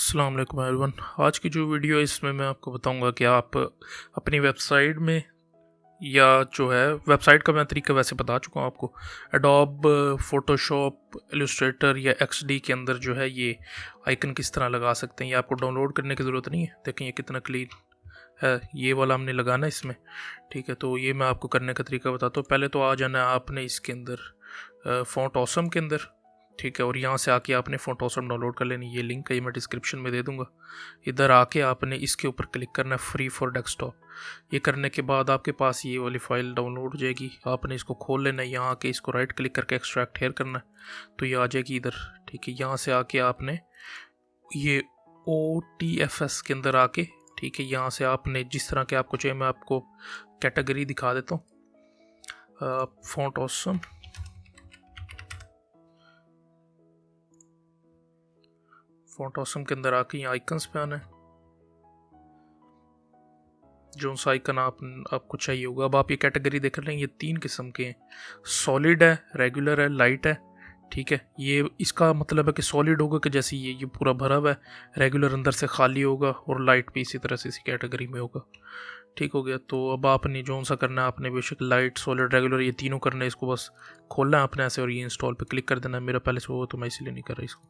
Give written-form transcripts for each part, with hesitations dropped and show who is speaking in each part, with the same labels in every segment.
Speaker 1: अस्सलाम वालेकुम एवरीवन। आज की जो वीडियो है इसमें मैं आपको बताऊंगा कि आप अपनी वेबसाइट में या जो है वेबसाइट का मैं तरीका वैसे बता चुका हूँ आपको। एडोब फोटोशॉप इलस्ट्रेटर या एक्सडी के अंदर जो है ये आइकन किस तरह लगा सकते हैं। ये आपको डाउनलोड करने की ज़रूरत नहीं है। देखें ये कितना क्लीन है, ये वाला हमने लगाना है इसमें। ठीक है, तो ये मैं आपको करने का तरीका बताता हूँ। पहले तो आ जाना है आपने इसके अंदर फ़ॉन्ट ऑसम के अंदर। ठीक है, और यहाँ से आके आपने फ़ॉन्ट ऑसम डाउनलोड कर लेनी। ये लिंक है, ये मैं डिस्क्रिप्शन में दे दूँगा। इधर आके आपने इसके ऊपर क्लिक करना है, फ्री फॉर डेस्कटॉप। ये करने के बाद आपके पास ये वाली फ़ाइल डाउनलोड हो जाएगी। आपने इसको खोल लेना है, यहाँ आके इसको राइट क्लिक करके एक्सट्रैक्ट हेयर करना है, तो ये आ जाएगी इधर। ठीक है, यहाँ से आके आपने ये OTFS के अंदर आके, ठीक है, यहाँ से आपने जिस तरह के आपको चाहिए, मैं आपको कैटेगरी दिखा देता हूँ। फ़ॉन्ट ऑसम, फ़ॉन्ट ऑसम के अंदर आके यहाँ आइकन्स पे आना है। जो सा आइकन आपको चाहिए होगा। अब आप ये कैटेगरी देख रहे हैं, ये 3 किस्म के हैं। सॉलिड है, रेगुलर है, लाइट है। ठीक है, ये इसका मतलब है कि सॉलिड होगा कि जैसे ये पूरा भरा हुआ है, रेगुलर अंदर से खाली होगा, और लाइट भी इसी तरह से इसी कैटेगरी में होगा। ठीक हो गया। तो अब आपने जो सा करना है, आपने बेशक लाइट, सॉलिड, रेगुलर ये तीनों करना है। इसको बस खोलना है आपने ऐसे और ये इंस्टॉल पे क्लिक कर देना है। मेरा पहले से हो तो मैं इसलिए नहीं कर रहा इसको।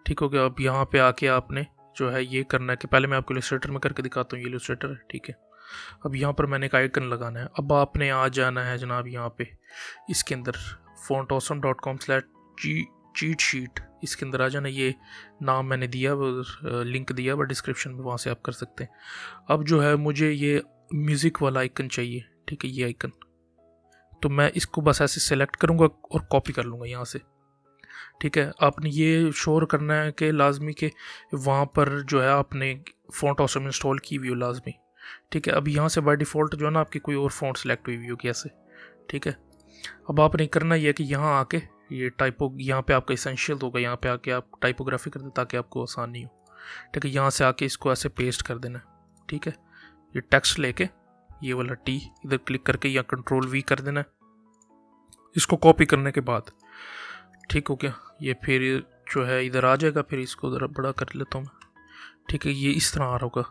Speaker 1: ठीक हो गया। अब यहाँ पे आके आपने जो है ये करना है कि पहले मैं आपको इलस्ट्रेटर में करके दिखाता हूँ। ये इलस्ट्रेटर है, ठीक है। अब यहाँ पर मैंने एक आइकन लगाना है। अब आपने आ जाना है जनाब यहाँ पे इसके अंदर fontawesome.com/cheat sheet, इसके अंदर आ जाना। ये नाम मैंने दिया, लिंक दिया हुआ डिस्क्रिप्शन में, वहाँ से आप कर सकते हैं। अब जो है मुझे ये म्यूज़िक वाला आइकन चाहिए। ठीक है, ये आइकन, तो मैं इसको बस ऐसे सेलेक्ट करूँगा और कॉपी कर लूँगा यहाँ से। ठीक है, आपने ये श्योर करना है कि लाजमी के वहाँ पर जो है आपने फ़ॉन्ट ऑसम इंस्टॉल की हुई हो लाजमी। ठीक है, अब यहाँ से बाय डिफ़ॉल्ट जो है ना आपकी कोई और फ़ॉन्ट सेलेक्ट हुई होगी ऐसे। ठीक है, अब आपने करना ये है कि यहाँ आके ये यहाँ पे आपका इसेंशियल होगा, यहाँ पे आके आप टाइपोग्राफी कर दें ताकि आपको आसानी हो। ठीक है, यहाँ से आके इसको ऐसे पेस्ट कर देना। ठीक है, ये टेक्स्ट लेके ये वाला T इधर क्लिक करके या Ctrl+V कर देना। इसको कॉपी करने के बाद ठीक हो गया, ये फिर जो है इधर आ जाएगा। फिर इसको ज़रा बड़ा कर लेता हूँ मैं। ठीक है, ये इस तरह आ रहा होगा।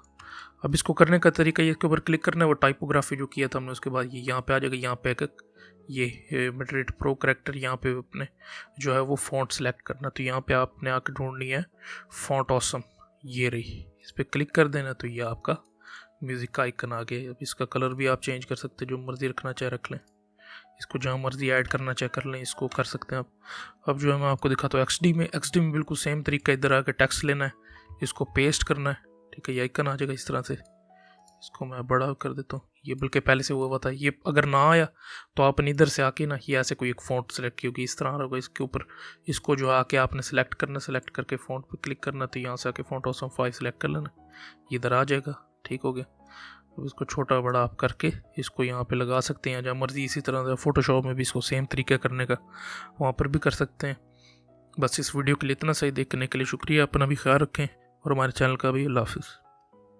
Speaker 1: अब इसको करने का तरीका ये इसके ऊपर क्लिक करना है, वो टाइपोग्राफी जो किया था हमने, उसके बाद ये यहाँ पे आ जाएगा। यहाँ पे ये मेट्रिक प्रो करेक्टर, यहाँ पे अपने जो है वो फ़ॉन्ट सेलेक्ट करना। तो यहाँ पे आपने आके ढूंढनी है फ़ॉन्ट ऑसम, ये रही। इस पर क्लिक कर देना, तो ये आपका म्यूज़िक का आइकन आ गया। अब इसका कलर भी आप चेंज कर सकते हैं, जो मर्ज़ी रखना चाहे रख लें। इसको जहाँ मर्जी ऐड करना चाहे कर लें, इसको कर सकते हैं आप। अब जो है मैं आपको दिखाता हूँ एक्सडी में बिल्कुल सेम तरीका। इधर आके टेक्स्ट लेना है, इसको पेस्ट करना है। ठीक है, ये आइकन आ जाएगा इस तरह से। इसको मैं बड़ा कर देता हूँ, ये बल्कि पहले से हुआ था। ये अगर ना आया तो आपने इधर से आके ना ये ऐसे कोई एक फ़ॉन्ट सेलेक्ट की होगी, इस तरह होगा इसके ऊपर। इसको जो आके आपने सेलेक्ट करना, सेलेक्ट करके फ़ॉन्ट पे क्लिक करना, तो यहाँ से आके फ़ॉन्ट ऑसम 5 सेलेक्ट कर लेना, इधर आ जाएगा। ठीक हो गया। इसको छोटा बड़ा आप करके इसको यहाँ पे लगा सकते हैं जहाँ मर्ज़ी। इसी तरह से फ़ोटोशॉप में भी इसको सेम तरीका करने का वहाँ पर भी कर सकते हैं। बस इस वीडियो के लिए इतना सही देखने के लिए शुक्रिया। अपना भी ख्याल रखें और हमारे चैनल का भी। अल्लाह हाफ़िज़।